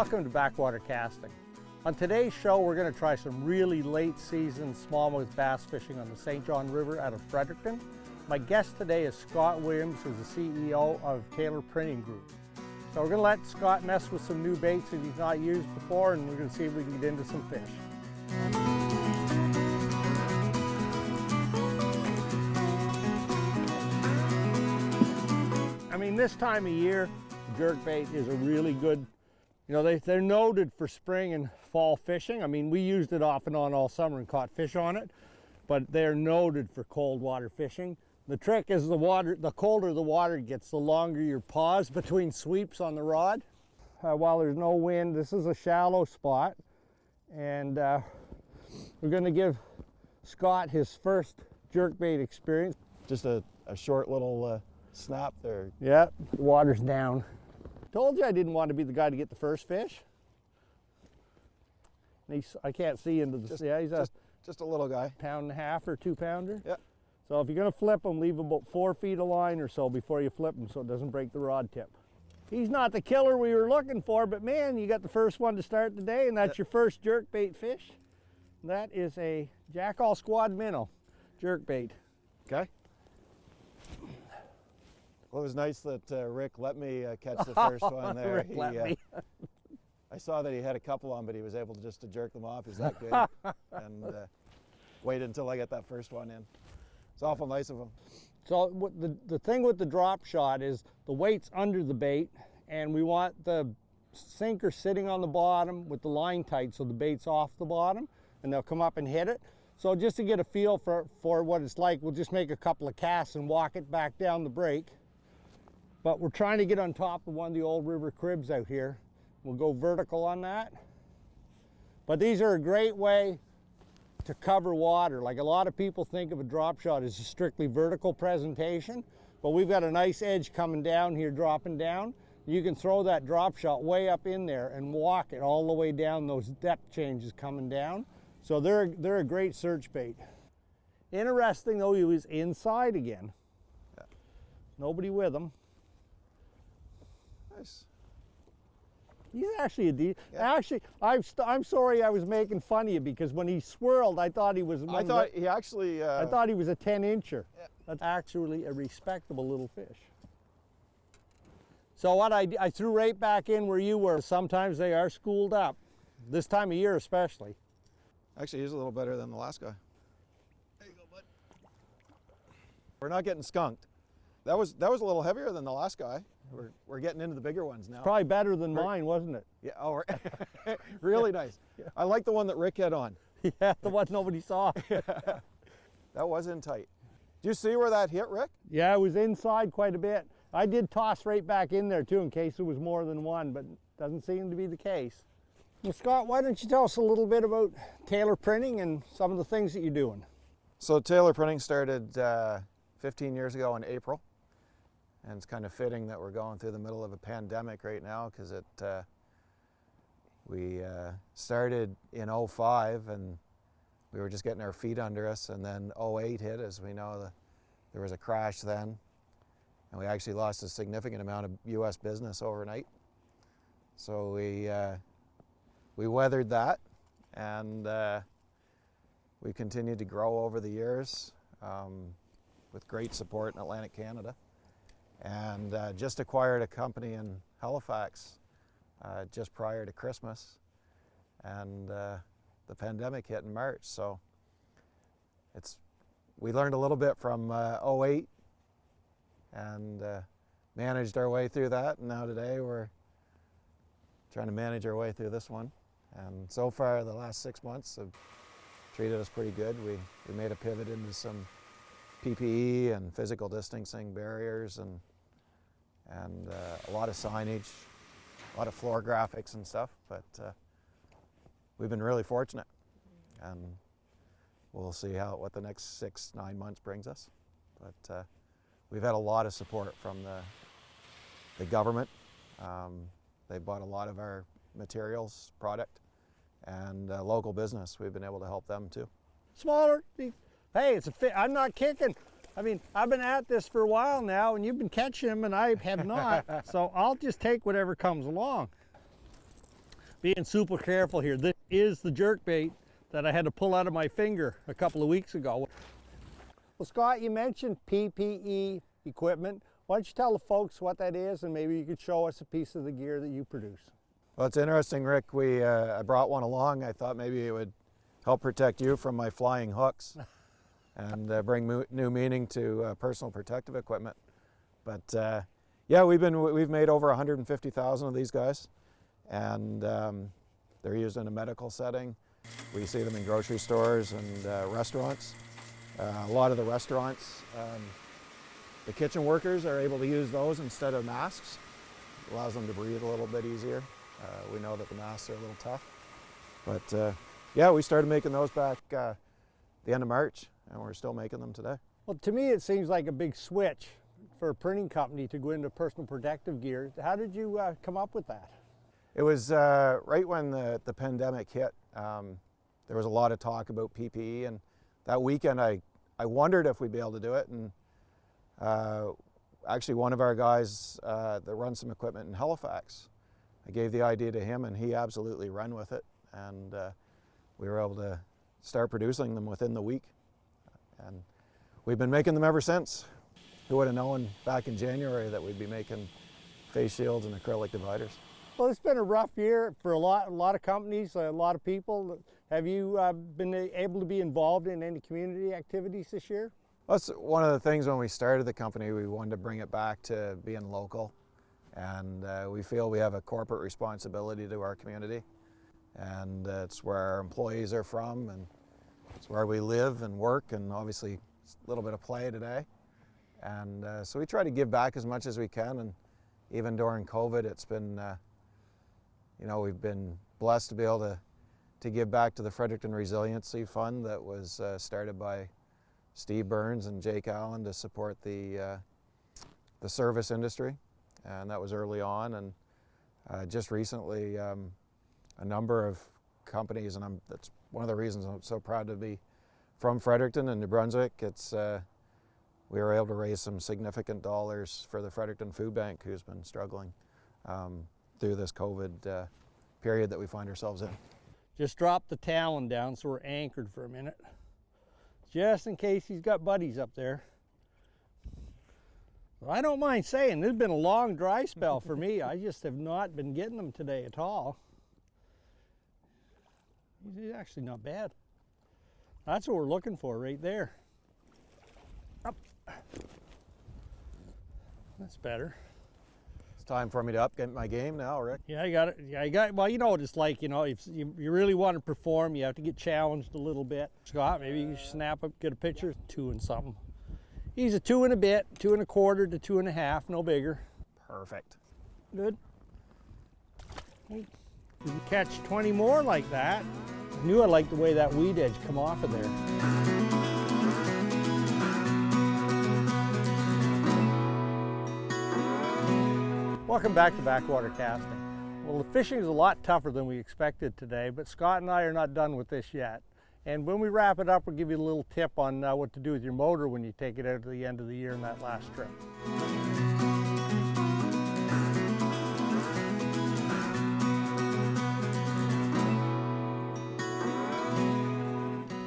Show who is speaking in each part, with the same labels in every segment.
Speaker 1: Welcome to Backwater Casting. On today's show, we're going to try some really late season smallmouth bass fishing on the St. John River out of Fredericton. My guest today is Scott Williams, who's the CEO of Taylor Printing Group. So we're going to let Scott mess with some new baits that he's not used before, and we're going to see if we can get into some fish. I mean, this time of year, jerkbait is a really good, you know, they're noted for spring and fall fishing. I mean, we used it off and on all summer and caught fish on it, but they're noted for cold water fishing. The trick is the colder the water gets, the longer your pause between sweeps on the rod. While there's no wind, this is a shallow spot, and we're going to give Scott his first jerkbait experience.
Speaker 2: Just a short little snap there.
Speaker 1: Yeah, the water's down. Told you I didn't want to be the guy to get the first fish. I can't see into the, he's
Speaker 2: just a little guy.
Speaker 1: 1.5 pound or 2 pounder.
Speaker 2: Yeah.
Speaker 1: So if you're going to flip them, leave about 4 feet of line or so before you flip them so it doesn't break the rod tip. He's not the killer we were looking for, but man, you got the first one to start the day, and that's your first jerkbait fish. That is a Jackall Squad minnow jerkbait.
Speaker 2: Okay. Well, it was nice that Rick let me catch the first one there.
Speaker 1: Rick let me.
Speaker 2: I saw that he had a couple on, but he was able to jerk them off. He's that good. And waited until I get that first one in. It's awful nice of him.
Speaker 1: So the thing with the drop shot is the weight's under the bait, and we want the sinker sitting on the bottom with the line tight so the bait's off the bottom, and they'll come up and hit it. So just to get a feel for what it's like, we'll just make a couple of casts and walk it back down the break. But we're trying to get on top of one of the old river cribs out here. We'll go vertical on that. But these are a great way to cover water. Like, a lot of people think of a drop shot as a strictly vertical presentation, but we've got a nice edge coming down here, dropping down. You can throw that drop shot way up in there and walk it all the way down those depth changes coming down. So they're a great search bait. Interesting though, he was inside again.
Speaker 2: Yeah.
Speaker 1: Nobody with him.
Speaker 2: Nice.
Speaker 1: He's actually a decent.
Speaker 2: Yeah.
Speaker 1: Actually, I'm sorry I was making fun of you, because when he swirled, I thought he was.
Speaker 2: I thought he actually.
Speaker 1: I thought he was a 10-incher.
Speaker 2: Yeah.
Speaker 1: That's actually a respectable little fish. So what I threw right back in where you were. Sometimes they are schooled up, this time of year especially.
Speaker 2: Actually, he's a little better than the last guy. There you go, bud. We're not getting skunked. That was a little heavier than the last guy. We're getting into the bigger ones now.
Speaker 1: Probably better than mine, wasn't it?
Speaker 2: Yeah. Oh, really nice. Yeah. I like the one that Rick had on.
Speaker 1: Yeah, the one nobody saw.
Speaker 2: That was in tight. Do you see where that hit, Rick?
Speaker 1: Yeah, it was inside quite a bit. I did toss right back in there too in case there was more than one, but doesn't seem to be the case. Well, Scott, why don't you tell us a little bit about Taylor Printing and some of the things that you're doing?
Speaker 2: So Taylor Printing started 15 years ago in April. And it's kind of fitting that we're going through the middle of a pandemic right now, because we started in 05 and we were just getting our feet under us, and then 08 hit. As we know, there was a crash then, and we actually lost a significant amount of U.S. business overnight. So we weathered that, and we continued to grow over the years with great support in Atlantic Canada. And just acquired a company in Halifax just prior to Christmas, and the pandemic hit in March. So we learned a little bit from 08 and managed our way through that, and now today we're trying to manage our way through this one. And so far the last 6 months have treated us pretty good. We made a pivot into some PPE and physical distancing barriers, and a lot of signage, a lot of floor graphics and stuff, but we've been really fortunate, and we'll see what the next 6-9 months brings us. But we've had a lot of support from the government. They bought a lot of our materials, product, and local business. We've been able to help them too.
Speaker 1: Smaller, hey, it's a fit. I'm not kicking. I mean, I've been at this for a while now, and you've been catching them, and I have not. So I'll just take whatever comes along. Being super careful here. This is the jerkbait that I had to pull out of my finger a couple of weeks ago. Well, Scott, you mentioned PPE equipment. Why don't you tell the folks what that is, and maybe you could show us a piece of the gear that you produce.
Speaker 2: Well, it's interesting, Rick. I brought one along. I thought maybe it would help protect you from my flying hooks and bring new meaning to personal protective equipment. But yeah, we've made over 150,000 of these guys, and they're used in a medical setting. We see them in grocery stores and restaurants. A lot of the restaurants, the kitchen workers are able to use those instead of masks. It allows them to breathe a little bit easier. We know that the masks are a little tough. But yeah, we started making those back the end of March, and we're still making them today.
Speaker 1: Well, to me it seems like a big switch for a printing company to go into personal protective gear. How did you come up with that?
Speaker 2: It was right when the pandemic hit. There was a lot of talk about PPE, and that weekend I wondered if we'd be able to do it. And actually one of our guys that runs some equipment in Halifax, I gave the idea to him, and he absolutely ran with it. And we were able to start producing them within the week. And we've been making them ever since. Who would have known back in January that we'd be making face shields and acrylic dividers?
Speaker 1: Well, it's been a rough year for a lot of companies, a lot of people. Have you been able to be involved in any community activities this year?
Speaker 2: That's one of the things when we started the company. We wanted to bring it back to being local, and we feel we have a corporate responsibility to our community, and it's where our employees are from, and it's where we live and work, and obviously a little bit of play today. And so we try to give back as much as we can, and even during COVID, it's been, you know, we've been blessed to be able to give back to the Fredericton Resiliency Fund that was started by Steve Burns and Jake Allen to support the service industry, and that was early on. And just recently, a number of companies, and that's one of the reasons I'm so proud to be from Fredericton and New Brunswick. It's we were able to raise some significant dollars for the Fredericton Food Bank, who's been struggling through this COVID period that we find ourselves in.
Speaker 1: Just drop the talon down so we're anchored for a minute, just in case he's got buddies up there. Well, I don't mind saying, this has been a long dry spell for me. I just have not been getting them today at all. He's actually not bad. That's what we're looking for right there. Up. That's better.
Speaker 2: It's time for me to up my game now, Rick.
Speaker 1: Yeah, I got it. Yeah, I got. Well, you know what it's like. You know, if you really want to perform, you have to get challenged a little bit. Scott, maybe you snap up, get a picture. 2 and something. He's a 2 and a bit, 2 1/4 to 2 1/2, no bigger.
Speaker 2: Perfect.
Speaker 1: Good. You can catch 20 more like that. I knew I liked the way that weed edge come off of there. Welcome back to Backwater Casting. Well, the fishing is a lot tougher than we expected today, but Scott and I are not done with this yet. And when we wrap it up, we'll give you a little tip on what to do with your motor when you take it out to the end of the year in that last trip.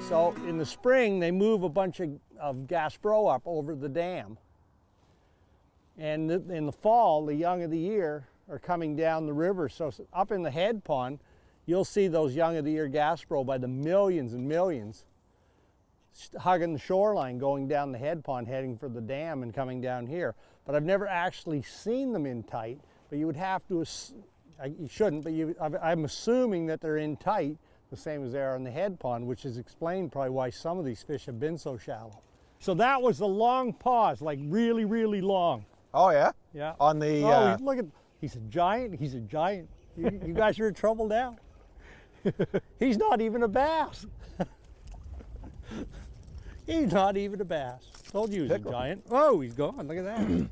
Speaker 1: So in the spring, they move a bunch of gas bro up over the dam. And in the fall, the young of the year are coming down the river. So up in the head pond, you'll see those young of the year gas bro by the millions and millions hugging the shoreline, going down the head pond, heading for the dam and coming down here. But I've never actually seen them in tight, but you would have to, you shouldn't, but I'm assuming that they're in tight the same as they are in the head pond, which is explained probably why some of these fish have been so shallow. So that was a long pause, like really, really long.
Speaker 2: Oh yeah?
Speaker 1: Yeah.
Speaker 2: On the
Speaker 1: Look at, he's a giant, he's a giant. You guys are in trouble now. He's not even a bass. He's not even a bass. Told you he was a giant. Oh, he's gone, look at that.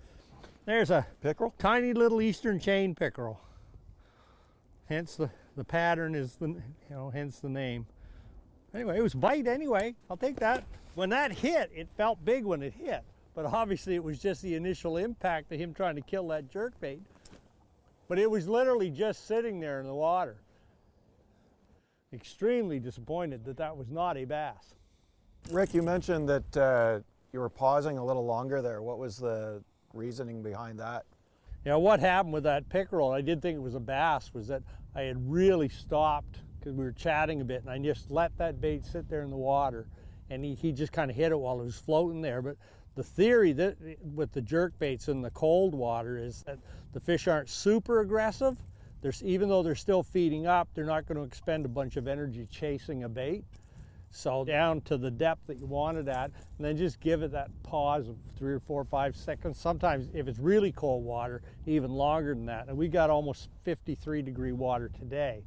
Speaker 1: There's a
Speaker 2: pickerel?
Speaker 1: Tiny little eastern chain pickerel. Hence the pattern is hence the name. Anyway, it was a bite anyway, I'll take that. When that hit, it felt big when it hit. But obviously it was just the initial impact of him trying to kill that jerkbait. But it was literally just sitting there in the water. extremely disappointed that that was not a bass.
Speaker 2: Rick, you mentioned that you were pausing a little longer there. What was the reasoning behind that?
Speaker 1: You know, what happened with that pickerel, I did think it was a bass, was that I had really stopped because we were chatting a bit, and I just let that bait sit there in the water, and he just kind of hit it while it was floating there. But the theory that with the jerk baits in the cold water is that the fish aren't super aggressive. Even though they're still feeding up, they're not going to expend a bunch of energy chasing a bait. So down to the depth that you want it at, and then just give it that pause of 3 or 4 or 5 seconds. Sometimes if it's really cold water, even longer than that. And we got almost 53-degree water today.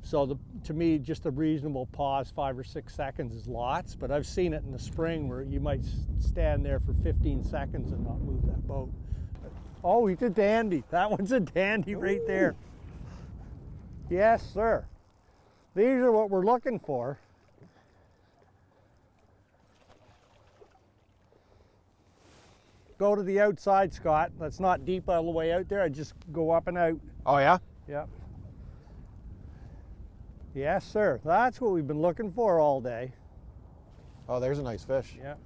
Speaker 1: So to me, just a reasonable pause, 5 or 6 seconds is lots, but I've seen it in the spring where you might stand there for 15 seconds and not move that boat. Oh, he's a dandy. That one's a dandy right there. Yes, sir. These are what we're looking for. Go to the outside, Scott. That's not deep all the way out there. I just go up and out.
Speaker 2: Oh yeah?
Speaker 1: Yep. Yes, sir. That's what we've been looking for all day.
Speaker 2: Oh, there's a nice fish.
Speaker 1: Yep.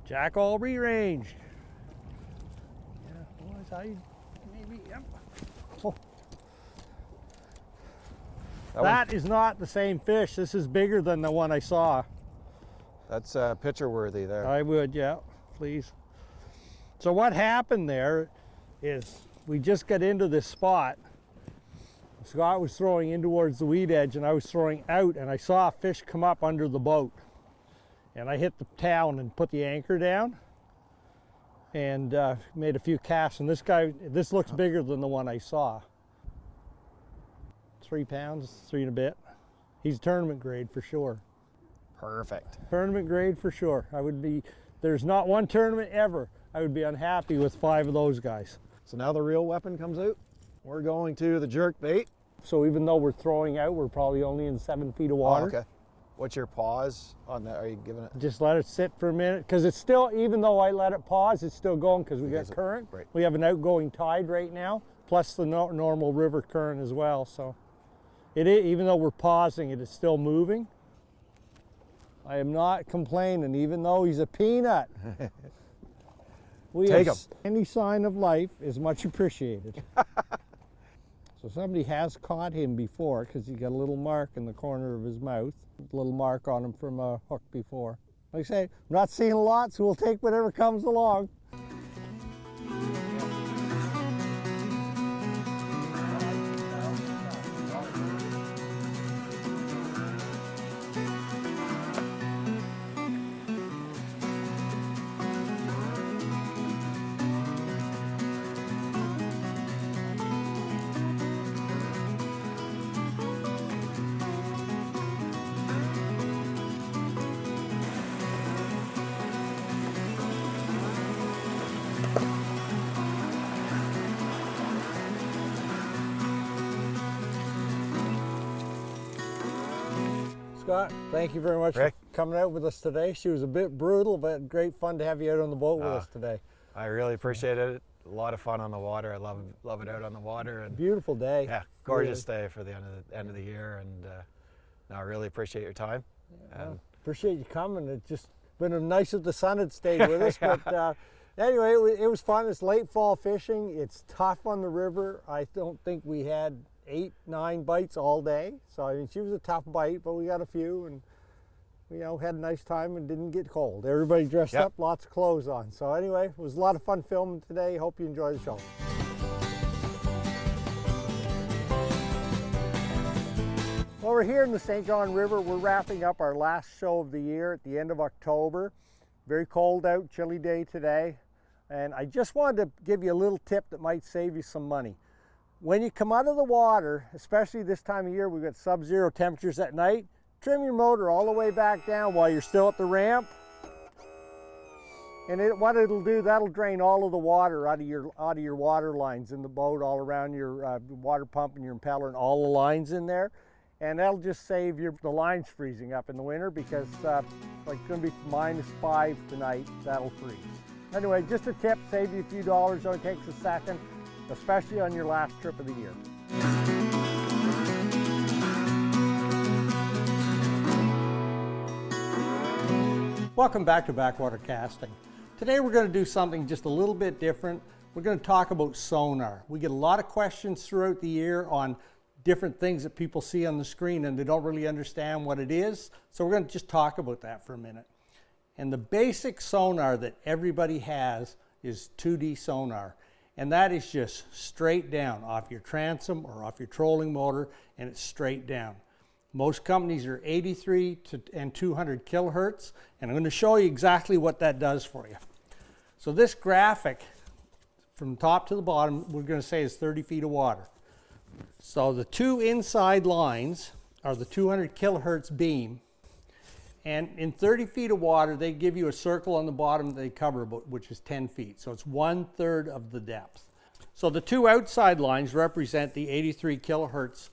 Speaker 1: Jack all rearranged. Yeah, boys, maybe, yep. Oh. That is not the same fish. This is bigger than the one I saw.
Speaker 2: That's picture worthy there.
Speaker 1: I would, yeah, please. So what happened there is we just got into this spot. Scott was throwing in towards the weed edge and I was throwing out, and I saw a fish come up under the boat. And I hit the town and put the anchor down and made a few casts. And this looks bigger than the one I saw. 3 pounds, 3 and a bit. He's tournament grade for sure.
Speaker 2: Perfect.
Speaker 1: Tournament grade for sure. There's not one tournament ever I would be unhappy with 5 of those guys.
Speaker 2: So now the real weapon comes out. We're going to the jerk bait.
Speaker 1: So even though we're throwing out, we're probably only in 7 feet of water.
Speaker 2: Oh, okay. What's your pause on that? Are you giving it?
Speaker 1: Just let it sit for a minute, because it's still, even though I let it pause, it's still going because we got current.
Speaker 2: Right.
Speaker 1: We have an outgoing tide right now, plus the normal river current as well. So even though we're pausing, it is still moving. I am not complaining, even though he's a peanut.
Speaker 2: Take him.
Speaker 1: Any sign of life is much appreciated. So somebody has caught him before, because he got a little mark in the corner of his mouth, a little mark on him from a hook before. Like I say, I'm not seeing a lot, so we'll take whatever comes along. Scott, thank you very much
Speaker 2: Rick,
Speaker 1: for coming out with us today. She was a bit brutal, but great fun to have you out on the boat with us today.
Speaker 2: I really appreciate it. A lot of fun on the water. I love it out on the water. And
Speaker 1: beautiful day.
Speaker 2: yeah, gorgeous day for the end of the year. And no, I really appreciate your time.
Speaker 1: Yeah, and appreciate you coming. It's just been nice if the sun had stayed with us. But anyway, it was fun. It's late fall fishing. It's tough on the river. I don't think we had 8, 9 bites all day. So I mean, she was a tough bite, but we got a few and had a nice time and didn't get cold. Everybody dressed up, lots of clothes on. So anyway, it was a lot of fun filming today. Hope you enjoy the show. Well, we're here in the St. John River. We're wrapping up our last show of the year at the end of October. Very cold out, chilly day today. And I just wanted to give you a little tip that might save you some money. When you come out of the water, especially this time of year, we've got sub-zero temperatures at night, trim your motor all the way back down while you're still at the ramp. And what it'll do, that'll drain all of the water out of your water lines in the boat, all around your water pump and your impeller and all the lines in there. And that'll just save the lines freezing up in the winter, because like it's going to be -5 tonight, that'll freeze. Anyway, just a tip, save you a few dollars, only takes a second, especially on your last trip of the year. Welcome back to Backwater Casting. Today we're going to do something just a little bit different. We're going to talk about sonar. We get a lot of questions throughout the year on different things that people see on the screen and they don't really understand what it is. So we're going to just talk about that for a minute. And the basic sonar that everybody has is 2D sonar. And that is just straight down off your transom or off your trolling motor, and it's straight down. Most companies are 83 and 200 kilohertz, and I'm going to show you exactly what that does for you. So this graphic, from top to the bottom, we're going to say is 30 feet of water. So the two inside lines are the 200 kilohertz beam, and in 30 feet of water, they give you a circle on the bottom that they cover, which is 10 feet. So it's 1/3 of the depth. So the two outside lines represent the 83 kilohertz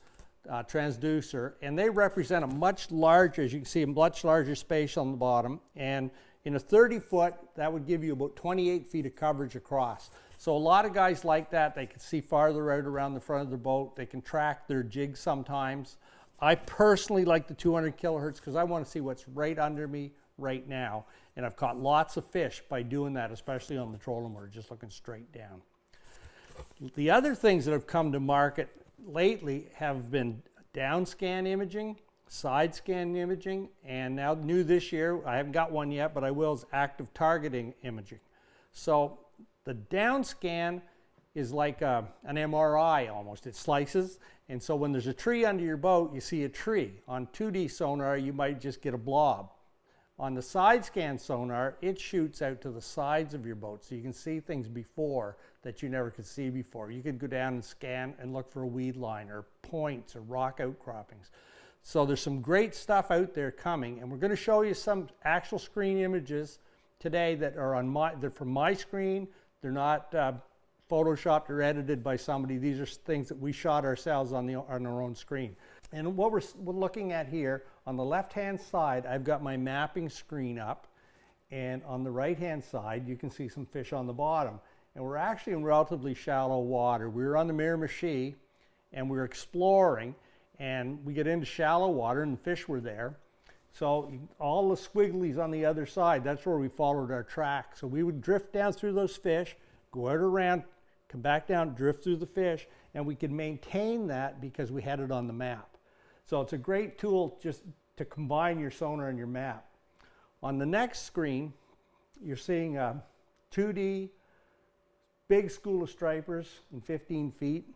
Speaker 1: transducer, and they represent a much larger, as you can see, a much larger space on the bottom. And in a 30 foot, that would give you about 28 feet of coverage across. So a lot of guys like that. They can see farther out around the front of their boat. They can track their jigs sometimes. I personally like the 200 kilohertz because I want to see what's right under me right now. And I've caught lots of fish by doing that, especially on the trolling motor, just looking straight down. The other things that have come to market lately have been down scan imaging, side scan imaging, and now new this year, I haven't got one yet, but I will, is active targeting imaging. So the down scan is like an MRI almost. It slices, and so when there's a tree under your boat, you see a tree. On 2D sonar, you might just get a blob. On the side scan sonar, it shoots out to the sides of your boat, so you can see things before that you never could see before. You could go down and scan and look for a weed line or points or rock outcroppings. So there's some great stuff out there coming, and we're going to show you some actual screen images today that are they're from my screen. They're not photoshopped or edited by somebody. These are things that we shot ourselves on our own screen. And what we're looking at here, on the left-hand side, I've got my mapping screen up, and on the right-hand side, you can see some fish on the bottom. And we're actually in relatively shallow water. We were on the Miramichi, and we were exploring, and we get into shallow water, and the fish were there. So all the squigglies on the other side, that's where we followed our track. So we would drift down through those fish, go out around, come back down, drift through the fish, and we could maintain that because we had it on the map. So it's a great tool just to combine your sonar and your map. On the next screen, you're seeing a 2D big school of stripers in 15 feet.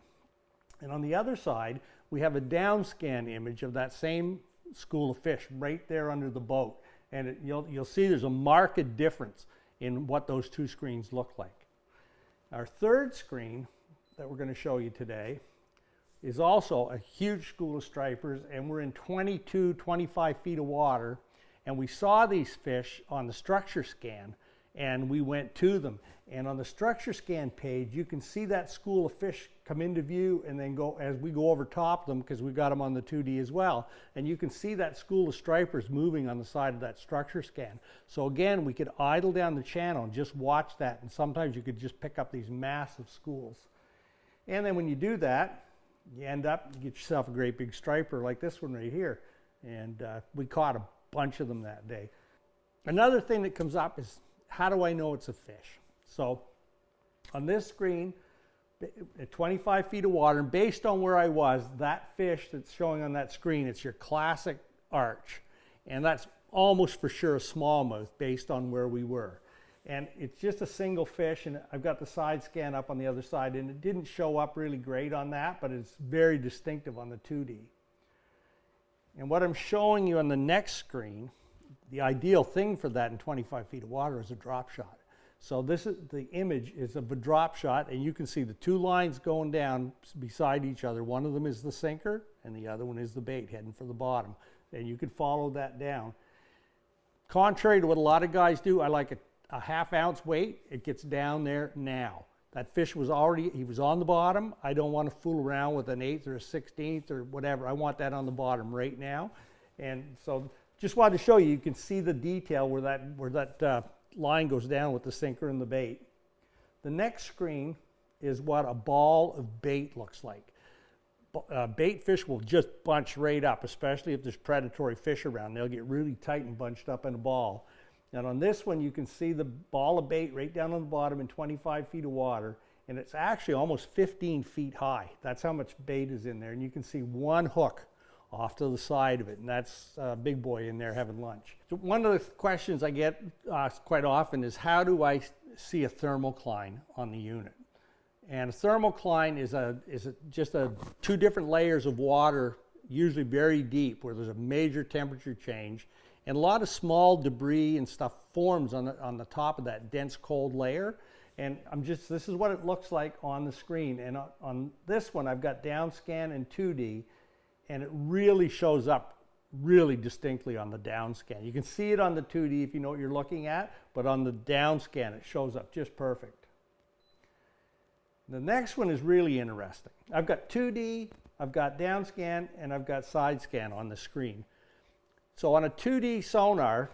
Speaker 1: And on the other side, we have a down scan image of that same school of fish right there under the boat. And you'll see there's a marked difference in what those two screens look like. Our third screen that we're going to show you today is also a huge school of stripers, and we're in 22, 25 feet of water, and we saw these fish on the structure scan, and we went to them. And on the structure scan page, you can see that school of fish come into view and then go, as we go over top of them, because we've got them on the 2D as well, and you can see that school of stripers moving on the side of that structure scan. So again, we could idle down the channel and just watch that, and sometimes you could just pick up these massive schools. And then when you do that, you get yourself a great big striper like this one right here. And we caught a bunch of them that day. Another thing that comes up is, how do I know it's a fish? So on this screen, at 25 feet of water, and based on where I was, that fish that's showing on that screen, it's your classic arch. And that's almost for sure a smallmouth based on where we were. And it's just a single fish, and I've got the side scan up on the other side, and it didn't show up really great on that, but it's very distinctive on the 2D. And what I'm showing you on the next screen, the ideal thing for that in 25 feet of water is a drop shot. So this is the image is of a drop shot, and you can see the two lines going down beside each other. One of them is the sinker, and the other one is the bait heading for the bottom. And you can follow that down. Contrary to what a lot of guys do, I like a half-ounce weight. It gets down there now. That fish was he was on the bottom. I don't want to fool around with an 1/8 or a 1/16 or whatever. I want that on the bottom right now. And so just wanted to show you, you can see the detail where that line goes down with the sinker and the bait. The next screen is what a ball of bait looks like. Bait fish will just bunch right up, especially if there's predatory fish around. They'll get really tight and bunched up in a ball. And on this one, you can see the ball of bait right down on the bottom in 25 feet of water, and it's actually almost 15 feet high. That's how much bait is in there. And you can see one hook off to the side of it, and that's a big boy in there having lunch. So one of the questions I get asked quite often is, how do I see a thermocline on the unit? And a thermocline is just two different layers of water, usually very deep, where there's a major temperature change, and a lot of small debris and stuff forms on the top of that dense cold layer. And this is what it looks like on the screen. And on this one, I've got down scan and 2D, and it really shows up really distinctly on the down scan. You can see it on the 2D if you know what you're looking at, but on the down scan, it shows up just perfect. The next one is really interesting. I've got 2D, I've got down scan, and I've got side scan on the screen. So on a 2D sonar,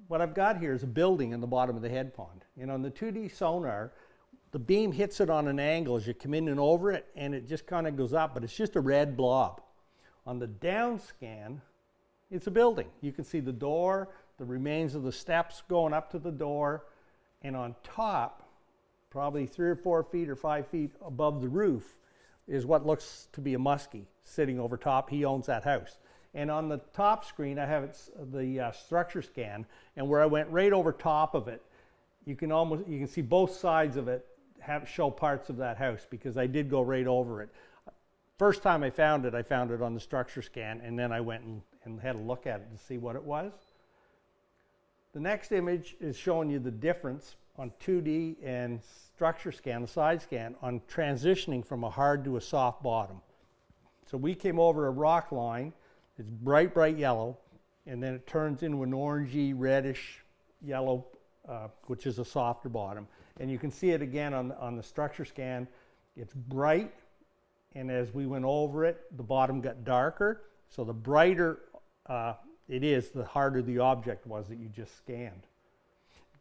Speaker 1: what I've got here is a building in the bottom of the head pond. And on the 2D sonar, the beam hits it on an angle as you come in and over it, and it just kind of goes up, but it's just a red blob. On the down scan, it's a building. You can see the door, the remains of the steps going up to the door, and on top, probably 3 or 4 feet or 5 feet above the roof, is what looks to be a muskie sitting over top. He owns that house. And on the top screen, I have the structure scan, and where I went right over top of it, you can see both sides of it show parts of that house, because I did go right over it. First time I found it on the structure scan, and then I went and had a look at it to see what it was. The next image is showing you the difference on 2D and structure scan, the side scan, on transitioning from a hard to a soft bottom. So we came over a rock line. It's bright, bright yellow, and then it turns into an orangey, reddish yellow, which is a softer bottom. And you can see it again on the structure scan. It's bright, and as we went over it, the bottom got darker. So the brighter it is, the harder the object was that you just scanned.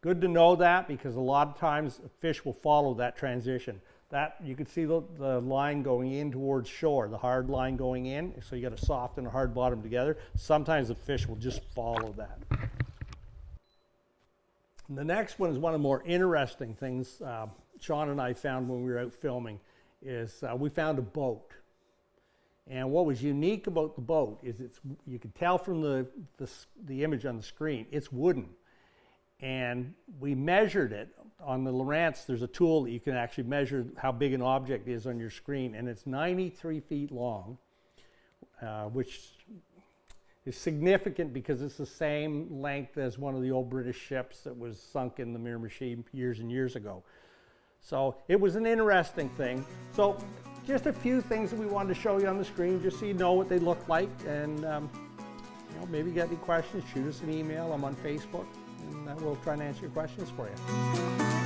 Speaker 1: Good to know that, because a lot of times a fish will follow that transition. That you can see the line going in towards shore, the hard line going in, so you got a soft and a hard bottom together. Sometimes the fish will just follow that. And the next one is one of the more interesting things Sean and I found when we were out filming, is we found a boat. And what was unique about the boat is you could tell from the image on the screen, it's wooden. And we measured it. On the Lowrance, there's a tool that you can actually measure how big an object is on your screen, and it's 93 feet long, which is significant because it's the same length as one of the old British ships that was sunk in the Miramichi years and years ago. So it was an interesting thing. So just a few things that we wanted to show you on the screen, just so you know what they look like, and maybe get any questions, shoot us an email. I'm on Facebook, and we'll try and answer your questions for you.